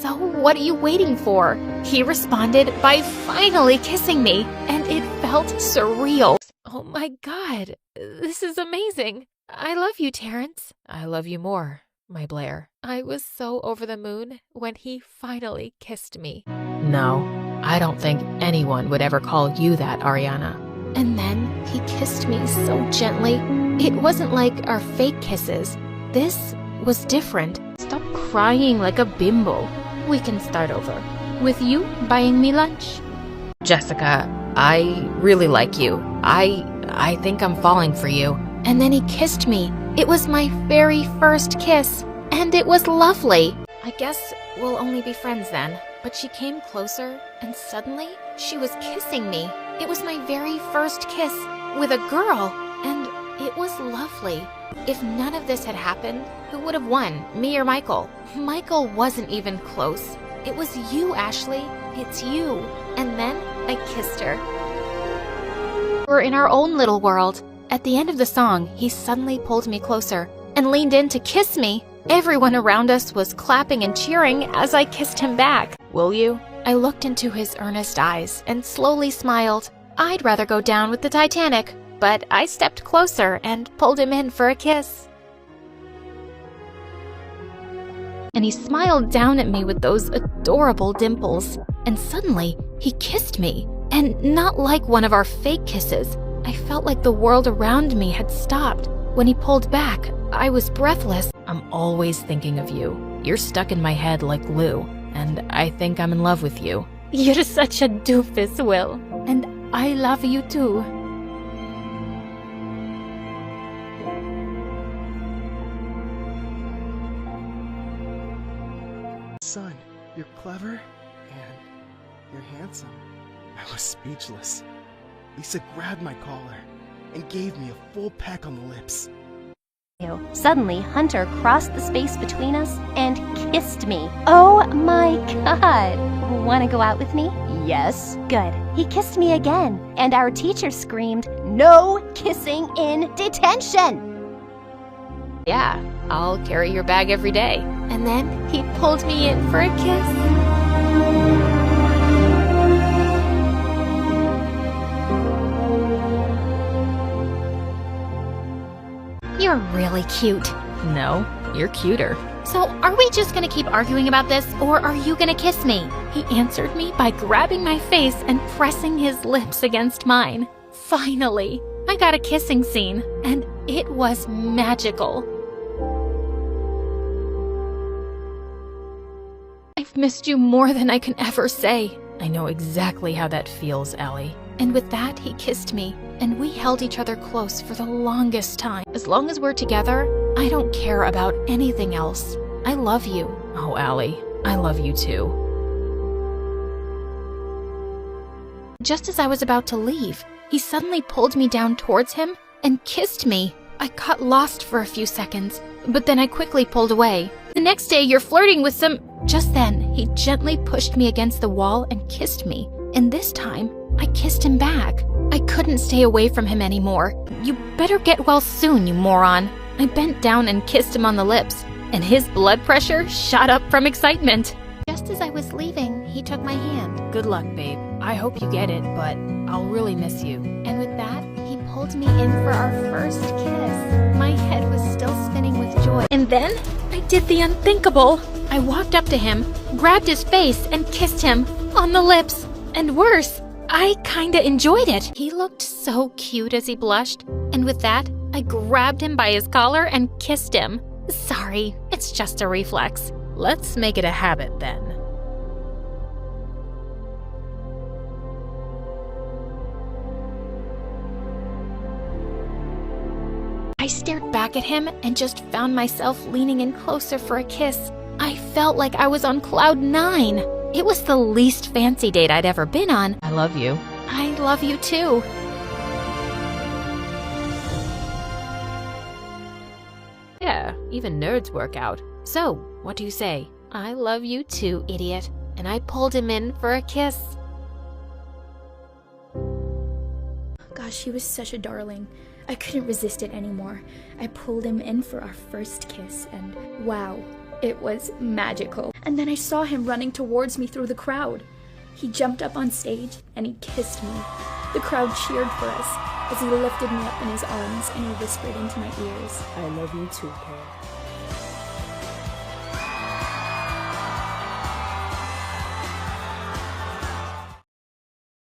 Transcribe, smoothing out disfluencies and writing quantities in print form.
"So what are you waiting for?" He responded by finally kissing me, and it felt surreal. Oh my God, this is amazing. I love you, Terrence. I love you more, my Blair. I was so over the moon when he finally kissed me. No, I don't think anyone would ever call you that, Ariana. And then he kissed me so gently. It wasn't like our fake kisses. This was different. Stop crying like a bimbo. We can start over. With you buying me lunch. Jessica, I really like you. I think I'm falling for you. And then he kissed me. It was my very first kiss, and it was lovely. I guess we'll only be friends then. But she came closer, and suddenly she was kissing me. It was my very first kiss with a girl, and it was lovely. If none of this had happened, who would have won, me or Michael? Michael wasn't even close. It was you, Ashley. It's you. And then I kissed her. We're in our own little world. At the end of the song, he suddenly pulled me closer and leaned in to kiss me. Everyone around us was clapping and cheering as I kissed him back. Will you? I looked into his earnest eyes and slowly smiled. I'd rather go down with the Titanic, but I stepped closer and pulled him in for a kiss. And he smiled down at me with those adorable dimples. And suddenly, he kissed me. And not like one of our fake kisses. I felt like the world around me had stopped. When he pulled back, I was breathless. I'm always thinking of you. You're stuck in my head like glue, and I think I'm in love with you. You're such a doofus, Will. And I love you too. Son, you're clever and you're handsome. I was speechless. Lisa grabbed my collar and gave me a full peck on the lips. Suddenly, Hunter crossed the space between us and kissed me. Oh my God! Want to go out with me? Yes. Good. He kissed me again, and our teacher screamed, "No kissing in detention!" Yeah, I'll carry your bag every day. And then he pulled me in for a kiss. You're really cute. No, you're cuter. So are we just gonna keep arguing about this, or are you gonna kiss me? He answered me by grabbing my face and pressing his lips against mine. Finally, I got a kissing scene, and it was magical. I've missed you more than I can ever say. I know exactly how that feels, Allie. And with that, he kissed me, and we held each other close for the longest time. As long as we're together, I don't care about anything else. I love you. Oh, Allie, I love you too. Just as I was about to leave, he suddenly pulled me down towards him and kissed me. I got lost for a few seconds, but then I quickly pulled away. The next day, you're flirting with some... Just then, he gently pushed me against the wall and kissed me. And this time, I kissed him back. I couldn't stay away from him anymore. You better get well soon, you moron. I bent down and kissed him on the lips, and his blood pressure shot up from excitement. Just as I was leaving, he took my hand. Good luck, babe. I hope you get it, but I'll really miss you. And with that, he pulled me in for our first kiss. My head was still spinning with joy. And then, I did the unthinkable. I walked up to him, grabbed his face, and kissed him on the lips. And worse, I kinda enjoyed it. He looked so cute as he blushed, and with that, I grabbed him by his collar and kissed him. Sorry, it's just a reflex. Let's make it a habit then. I stared back at him and just found myself leaning in closer for a kiss. I felt like I was on cloud 9. It was the least fancy date I'd ever been on. I love you. I love you too. Yeah, even nerds work out. So, what do you say? I love you too, idiot. And I pulled him in for a kiss. Gosh, he was such a darling. I couldn't resist it anymore. I pulled him in for our first kiss, and wow, It was magical. And then I saw him running towards me through the crowd. He jumped up on stage and he kissed me. The crowd cheered for us as he lifted me up in his arms and he whispered into my ears, I love you too, Carol.